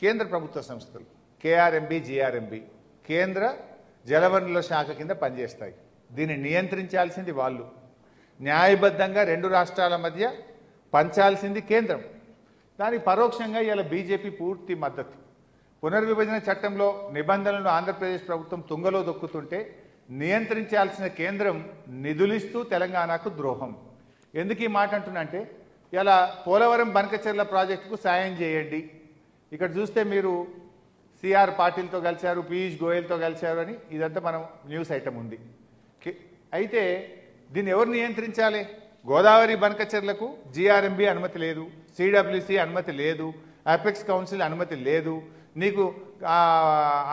కేంద్ర ప్రభుత్వ సంస్థలు కేఆర్ఎంబి, జిఆర్ఎంబి కేంద్ర జలవనరుల శాఖ కింద పనిచేస్తాయి. దీన్ని నియంత్రించాల్సింది వాళ్ళు. న్యాయబద్ధంగా రెండు రాష్ట్రాల మధ్య పంచాల్సింది కేంద్రం. దానికి పరోక్షంగా ఇలా బీజేపీ పూర్తి మద్దతు. పునర్విభజన చట్టంలో నిబంధనలను ఆంధ్రప్రదేశ్ ప్రభుత్వం తుంగలో దొక్కుతుంటే నియంత్రించాల్సిన కేంద్రం నిధులిస్తూ తెలంగాణకు ద్రోహం. ఎందుకు ఈ మాట అంటున్నా అంటే, ఇలా పోలవరం బనకచెర్ల ప్రాజెక్టుకు సాయం చేయండి. ఇక్కడ చూస్తే మీరు సిఆర్ పాటిల్తో కలిశారు, పీయూష్ గోయల్తో కలిశారు అని ఇదంతా మనం న్యూస్ ఐటమ్ ఉంది. అయితే దీన్ని ఎవరు నియంత్రించాలి? గోదావరి బనకచెర్లకు జిఆర్ఎంబి అనుమతి లేదు, సిడబ్ల్యూసి అనుమతి లేదు, అపెక్స్ కౌన్సిల్ అనుమతి లేదు. నీకు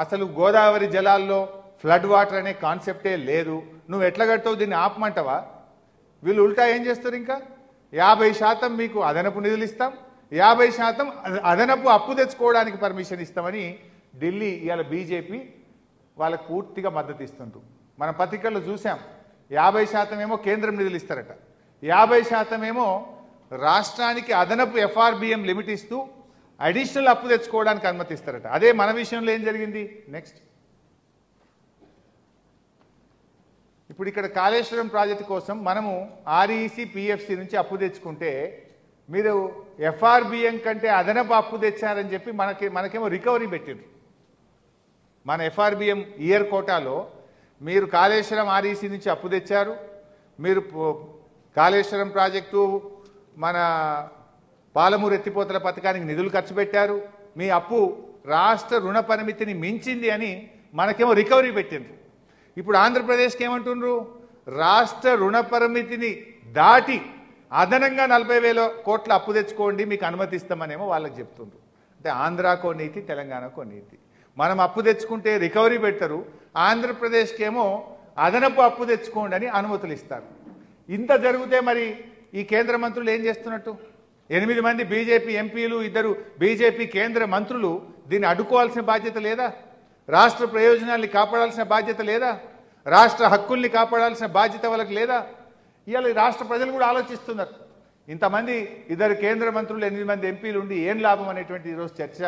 అసలు గోదావరి జలాల్లో ఫ్లడ్ వాటర్ అనే కాన్సెప్టే లేదు. నువ్వు ఎట్లా కడతావు? దీన్ని ఆపమంటావా? వీళ్ళు ఉల్టా ఏం చేస్తారు? ఇంకా 50% మీకు అదనపు నిధులు ఇస్తాం, 50% అదనపు అప్పు తెచ్చుకోవడానికి పర్మిషన్ ఇస్తామని ఢిల్లీ ఇవాళ బీజేపీ వాళ్ళకు పూర్తిగా మద్దతు ఇస్తుండ్రు. మన పత్రికల్లో చూసాం. 50% ఏమో కేంద్రం నిధులు ఇస్తారట, 50% ఏమో రాష్ట్రానికి అదనపు ఎఫ్ఆర్బిఎం లిమిట్ ఇస్తూ అడిషనల్ అప్పు తెచ్చుకోవడానికి అనుమతిస్తారట. అదే మన విషయంలో ఏం జరిగింది? నెక్స్ట్ ఇప్పుడు ఇక్కడ కాళేశ్వరం ప్రాజెక్టు కోసం మనము ఆర్ఈసి, పిఎఫ్సి నుంచి అప్పు తెచ్చుకుంటే మీరు ఎఫ్ఆర్బిఎం కంటే అదనపు అప్పు తెచ్చారని చెప్పి మనకేమో రికవరీ పెట్టిండ్రు. మన ఎఫ్ఆర్బిఎం ఇయర్ కోటాలో మీరు కాళేశ్వరం ఆర్ఈసి నుంచి అప్పు తెచ్చారు, మీరు కాళేశ్వరం ప్రాజెక్టు మన పాలమూరు ఎత్తిపోతల పథకానికి నిధులు ఖర్చు పెట్టారు, మీ అప్పు రాష్ట్ర రుణ పరిమితిని మించింది అని మనకేమో రికవరీ పెట్టిండ్రు. ఇప్పుడు ఆంధ్రప్రదేశ్కి ఏమంటుండ్రు? రాష్ట్ర రుణ పరిమితిని దాటి అదనంగా 40,000 కోట్ల అప్పు తెచ్చుకోండి, మీకు అనుమతిస్తామనేమో వాళ్ళకి చెప్తుండ్రు. అంటే ఆంధ్రాకో నీతి, తెలంగాణకో నీతి. మనం అప్పు తెచ్చుకుంటే రికవరీ పెడతారు, ఆంధ్రప్రదేశ్కి ఏమో అదనపు అప్పు తెచ్చుకోండి అని అనుమతులు ఇస్తారు. ఇంత జరిగితే మరి ఈ కేంద్ర మంత్రులు ఏం చేస్తున్నట్టు? 8 మంది బీజేపీ ఎంపీలు, 2 బీజేపీ కేంద్ర మంత్రులు దీన్ని అడ్డుకోవాల్సిన బాధ్యత లేదా? రాష్ట్ర ప్రయోజనాల్ని కాపాడాల్సిన బాధ్యత లేదా? రాష్ట్ర హక్కుల్ని కాపాడాల్సిన బాధ్యత వాళ్ళకి లేదా? ఇవాళ రాష్ట్ర ప్రజలు కూడా ఆలోచిస్తున్నారు. ఇంతమంది 2 కేంద్ర మంత్రులు, 8 మంది ఎంపీలు ఉండి ఏం లాభం అనేటువంటి ఈరోజు చర్చ